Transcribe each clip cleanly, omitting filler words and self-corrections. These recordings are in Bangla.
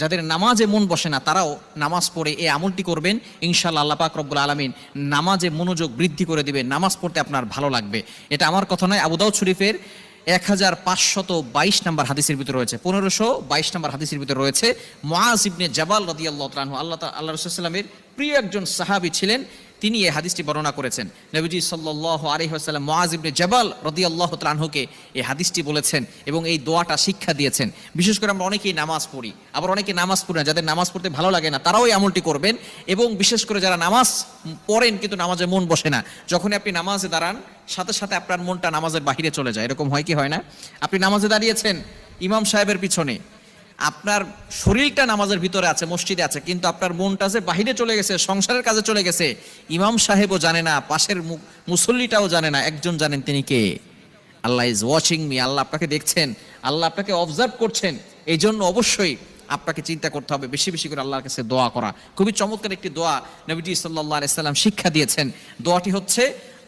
যাদের নামাজে মন বসে না তারাও নামাজ পড়ে এই আমলটি করবেন, ইনশাআল্লাহ আল্লাহ পাক রব্বুল আলামিন নামাজে মনোযোগ বৃদ্ধি করে দিবেন, নামাজ পড়তে আপনার ভালো লাগবে। এটা আমার কথা নয়, আবু দাউদ শরীফের 1522 নম্বর হাদিসের ভিতরে রয়েছে, 1522 নম্বর হাদিসের ভিতরে রয়েছে, মুআজ ইবনে জাবাল রাদিয়াল্লাহু তাআলা আনহু, আল্লাহ রাসূলুল্লাহ সাল্লাল্লাহু আলাইহি ওয়াসাল্লামের প্রিয় একজন সাহাবী ছিলেন, তিনি এই হাদিসটি বর্ণনা করেছেন। নবীজি সাল্লাল্লাহু আলাইহি ওয়াসাল্লাম মুআজ ইবনে জাবাল রাদিয়াল্লাহু তাআলা আনহুকে এই হাদিসটি বলেছেন এবং এই দোয়াটা শিক্ষা দিয়েছেন। বিশেষ করে আমরা অনেকেই নামাজ পড়ি, আবার অনেকে নামাজ পড়ি না, যাদের নামাজ পড়তে ভালো লাগে না তারাও এই আমলটি করবেন। এবং বিশেষ করে যারা নামাজ পড়েন কিন্তু নামাজে মন বসে না, যখনই আপনি নামাজে দাঁড়ান সাথে সাথে আপনার মনটা নামাজের বাহিরে চলে যায়, এরকম হয় কি হয় না? আপনি নামাজে দাঁড়িয়েছেন ইমাম সাহেবের পিছনে, আপনার শরীরটা নামাজের ভিতরে আছে, মসজিদে আছে, কিন্তু আপনার মনটা যে বাহিরে চলে গেছে, সংসারের কাজে চলে গেছে। ইমাম সাহেবও জানে না, পাশের মুসল্লিটাও জানে না, একজন জানেন, তিনি কে? আল্লাহ ইজ ওয়াচিং মি, আল্লাহ আপনাকে দেখছেন, আল্লাহ আপনাকে অবজার্ভ করছেন। এই জন্য অবশ্যই আপনাকে চিন্তা করতে হবে, বেশি বেশি করে আল্লাহর কাছে দোয়া করা। খুবই চমৎকার একটি দোয়া নবীজি সাল্লাল্লাহু আলাইহি সাল্লাম শিক্ষা দিয়েছেন। দোয়াটি হচ্ছে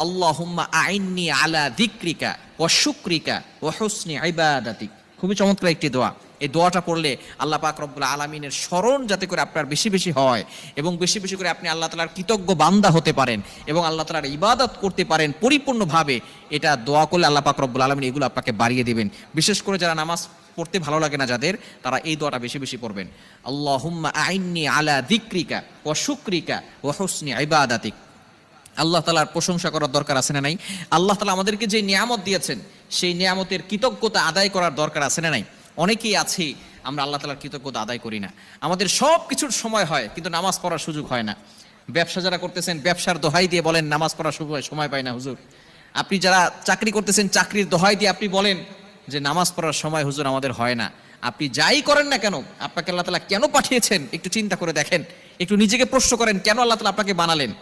আল্লাহুম্মা আইন্নি আলা যিকরিকা ওয়া শুকরিকা ওয়া হুসনি ইবাদাতিক। খুবই চমৎকার একটি দোয়া। এই দোয়াটা পড়লে আল্লাহ পাক রব্বুল আলামিনের স্মরণ যাতে করে আপনার বেশি বেশি হয় এবং বেশি বেশি করে আপনি আল্লাহ তাআলার কৃতজ্ঞ বান্দা হতে পারেন এবং আল্লাহ তাআলার ইবাদত করতে পারেন পরিপূর্ণভাবে, এটা দোয়া করলে আল্লাহ পাক রব্বুল আলামিন এগুলো আপনাকে বাড়িয়ে দিবেন। বিশেষ করে যারা নামাজ পড়তে ভালো লাগে না যাদের, তারা এই দোয়াটা বেশি বেশি পড়বেন। আল্লাহুম্মা আইন্নি আলা যিকরিকা ওয়া শুকরিকা ওয়া হুসনি ইবাদাতিক। আল্লাহ তাআলার প্রশংসা করার দরকার আছে না নাই? আল্লাহ তাআলা আমাদেরকে যে নিয়ামত দিয়েছেন সেই নিয়ামতের কৃতজ্ঞতা আদায় করার দরকার আছে না নাই? অনেকেই আছি আমরা আল্লাহ তাআলার কৃতজ্ঞতা আদায় করি না। আমাদের সব কিছুর সময় হয় কিন্তু নামাজ পড়ার সুযোগ হয় না। ব্যবসা যারা করতেছেন ব্যবসার দোহাই দিয়ে বলেন নামাজ পড়ার সময় পাই না হুজুর। আপনি যারা চাকরি করতেছেন চাকরির দোহাই দিয়ে আপনি বলেন যে নামাজ পড়ার সময় হুজুর আমাদের হয় না। আপনি যাই করেন না কেন, আপনাকে আল্লাহ তাআলা কেন পাঠিয়েছেন একটু চিন্তা করে দেখেন, একটু নিজেকে প্রশ্ন করেন, কেন আল্লাহ তাআলা আপনাকে বানালেন?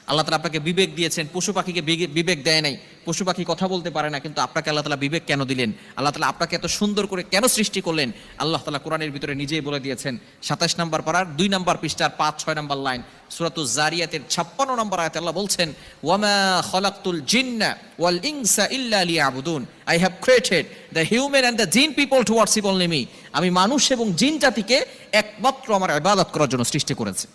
আল্লাহ তাআলা আপনাকে বিবেক দিয়েছেন, পশু পাখিকে বিবেক দেয় নাই, পশু পাখি কথা বলতে পারে না, কিন্তু আপনাকে আল্লাহ তাআলা বিবেক কেন দিলেন? আল্লাহ তাআলা আপনাকে এত সুন্দর করে কেন সৃষ্টি করলেন? আল্লাহ তাআলা কোরআনের ভিতরে নিজেই বলে দিয়েছেন। 27 নম্বর পারার 2 নম্বর পৃষ্ঠার 5-6 নম্বর লাইন, সূরাতুজ জারিয়াতের 56 নম্বর আয়াতে আল্লাহ বলছেন, ওয়ামা খালাকতুল জিন্না ওয়াল ইনসা ইল্লা লিয়াবুদুন, I have created the human and the jinn people to worship only me. আমি মানুষ এবং জিন জাতিকে একমাত্র আমার ইবাদত করার জন্য সৃষ্টি করেছি।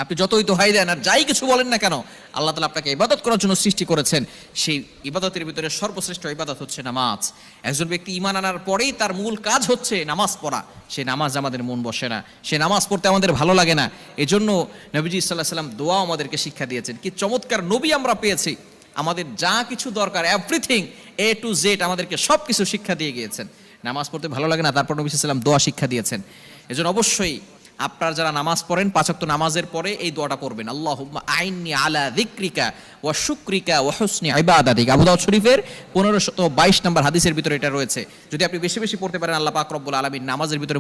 আপনি যতই দোহাই দেন আর যাই কিছু বলেন না কেন, আল্লাহ তাআলা আপনাকে ইবাদত করার জন্য সৃষ্টি করেছেন। সেই ইবাদতের ভিতরে সর্বশ্রেষ্ঠ ইবাদত হচ্ছে নামাজ। একজন ব্যক্তি ঈমান আনার পরেই তার মূল কাজ হচ্ছে নামাজ পড়া। সেই নামাজ আমাদের মন বসে না, সে নামাজ পড়তে আমাদের ভালো লাগে না। এজন্য নবীজি সাল্লাল্লাহু আলাইহি ওয়াসাল্লাম দোয়া আমাদেরকে শিক্ষা দিয়েছেন। কি চমৎকার নবী আমরা পেয়েছি, আমাদের যা কিছু দরকার এভরিথিং এ টু জেড আমাদেরকে সব কিছু শিক্ষা দিয়ে গিয়েছেন। নামাজ পড়তে ভালো লাগে না, তারপর নবী সাল্লাল্লাহু আলাইহি ওয়াসাল্লাম দোয়া শিক্ষা দিয়েছেন। এজন্য অবশ্যই আপনারা যারা নামাজ পড়েন 5 ওয়াক্ত নামাজের পরে এই দোয়াটা পড়বেন, আল্লাহুম্মা আইন্নি আলা যিকরিকা ওয়া শুকরিকা ওয়া হুসনি ইবাদাতিক। আবু দাউদ শরীফের 1522 নম্বর হাদিসের ভিতরে এটা রয়েছে। যদি আপনি বেশি বেশি পড়তে পারেন আল্লাহ পাক রব্বুল আলামিন নামাজের ভিতরে